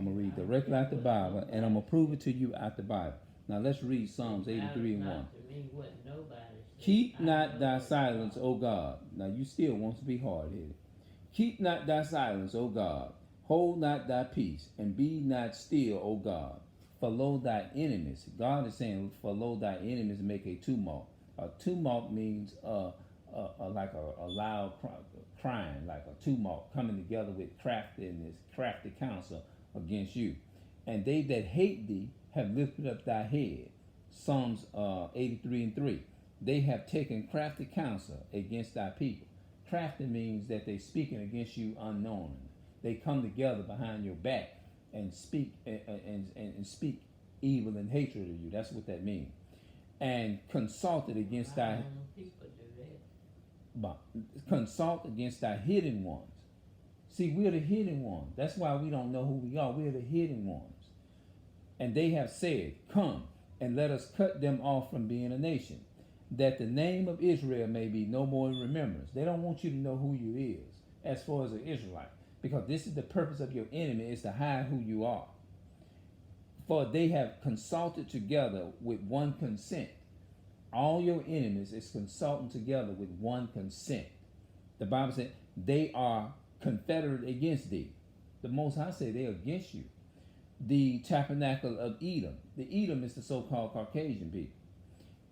I'm going to read directly out the Bible, and I'm going to prove it to you out the Bible. Now let's read Psalms 83 and 1. Keep not thy silence, O God. Now you still want to be hard-headed. Keep not thy silence, O God. Hold not thy peace, and be not still, O God. For lo thy enemies. God is saying, for lo thy enemies make a tumult. A tumult means like a loud crying, like a tumult coming together with craftiness, crafty counsel against you. And they that hate thee have lifted up thy head. Psalms 83 and 3. They have taken crafty counsel against thy people. Crafty means that they speaking against you unknowingly. They come together behind your back and speak and speak evil and hatred of you. That's what that means. And consulted against thy consult against thy hidden ones. See, we're the hidden ones. That's why we don't know who we are. We're the hidden ones. And they have said, come and let us cut them off from being a nation, that the name of Israel may be no more in remembrance. They don't want you to know who you is as far as an Israelite, because this is the purpose of your enemy, is to hide who you are. For they have consulted together with one consent. All your enemies is consulting together with one consent. The Bible said they are confederate against thee. The Most High said they're against you. The tabernacle of Edom. The Edom is the so-called Caucasian people.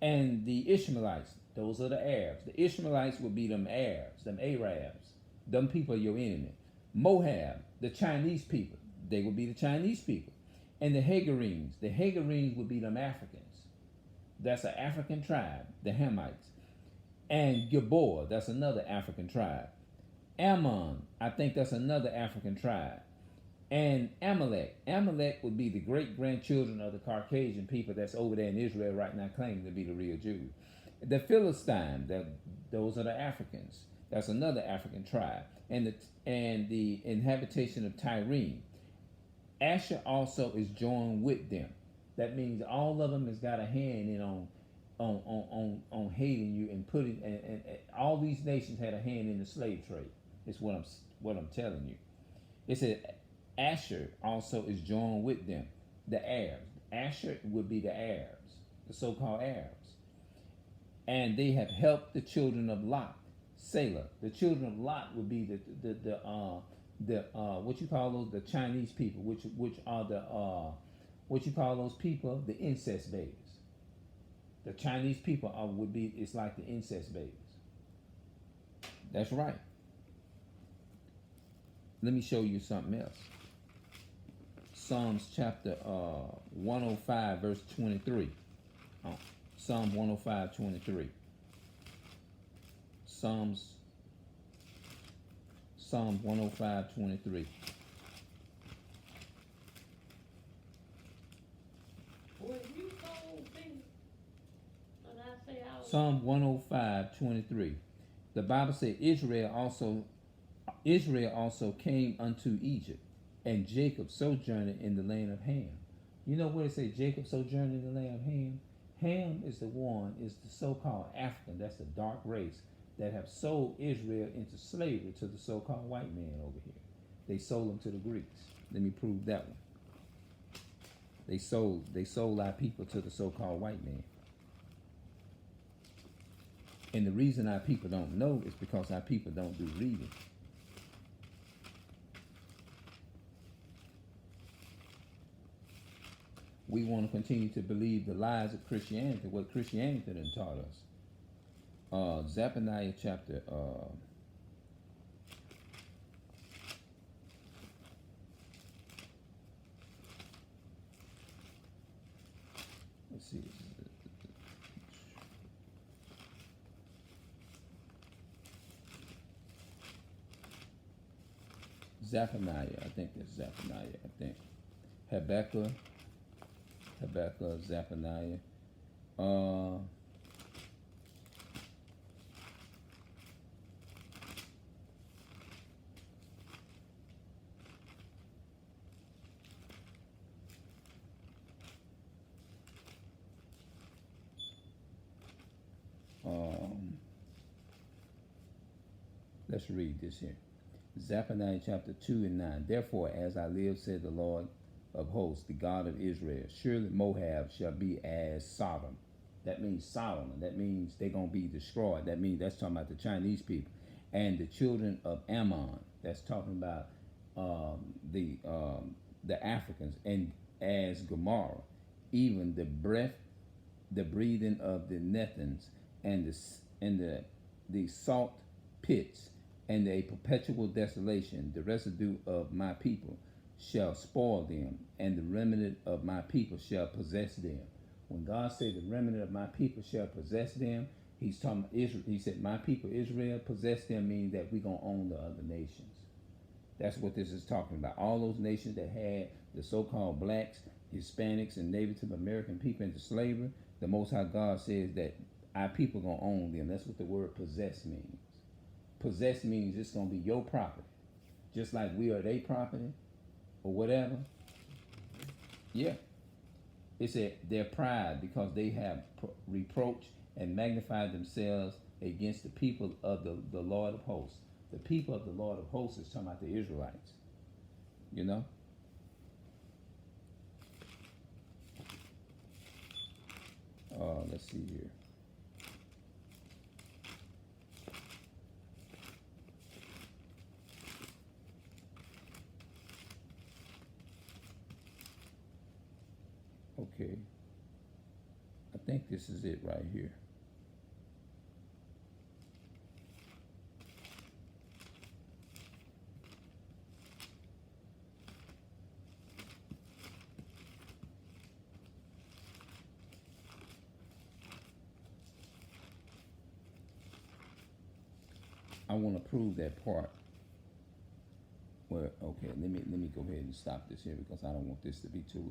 And the Ishmaelites, those are the Arabs. The Ishmaelites would be them Arabs, them Arabs. Them people are your enemy. Moab, the Chinese people, they would be the Chinese people. And the Hagarenes would be them Africans. That's an African tribe, the Hamites. And Gabor, that's another African tribe. Ammon, I think that's another African tribe. And Amalek would be the great-grandchildren of the Caucasian people that's over there in Israel right now claiming to be the real Jews. The Philistine, those are the Africans. That's another African tribe. And the inhabitation of Tyrene. Asher also is joined with them. That means all of them has got a hand in on hating you and putting and all these nations had a hand in the slave trade. Is what I'm telling you. It said Asher also is joined with them, the Arabs. Asher would be the Arabs, the so-called Arabs, and they have helped the children of Lot. Selah. The children of Lot would be the what you call those, the Chinese people, which are the what you call those people, the incest babies. The Chinese people it's like the incest babies. That's right. Let me show you something else. Psalms chapter 105 verse 23. Psalm 105 23. Psalm 105 23. Psalm 105 23. The Bible said Israel also came unto Egypt, and Jacob sojourned in the land of Ham. You know what it says? Jacob sojourned in the land of Ham. Ham is the so-called African. That's the dark race that have sold Israel into slavery to the so-called white man over here. They sold them to the Greeks. Let me prove that one. They sold our people to the so-called white man. And the reason our people don't know is because our people don't do reading. We want to continue to believe the lies of Christianity, what Christianity done taught us. Zephaniah chapter let's see. Zephaniah, I think that's Zephaniah, I think. Habakkuk, Zephaniah. Let's read this here. Zephaniah chapter 2 and 9. Therefore, as I live, said the Lord, of hosts, the God of Israel. Surely Moab shall be as Sodom. That means Solomon. That means they're going to be destroyed. That means that's talking about the Chinese people. And the children of Ammon. That's talking about the Africans. And as Gomorrah, even the breathing of the Nethans, and the salt pits, and a perpetual desolation. The residue of my people shall spoil them, and the remnant of my people shall possess them. When God said the remnant of my people shall possess them, he's talking about Israel. He said, my people Israel possess them, meaning that we're going to own the other nations. That's what this is talking about. All those nations that had the so-called blacks, Hispanics, and Native American people into slavery, the Most High God says that our people going to own them. That's what the word possess means. Possess means it's going to be your property. Just like we are their property or whatever. Yeah. It said their pride, because they have reproached and magnified themselves against the people of the Lord of hosts. The people of the Lord of hosts is talking about the Israelites. You know? Let's see here. Okay. I think this is it right here. I want to prove that part. Well, okay, let me go ahead and stop this here because I don't want this to be too long.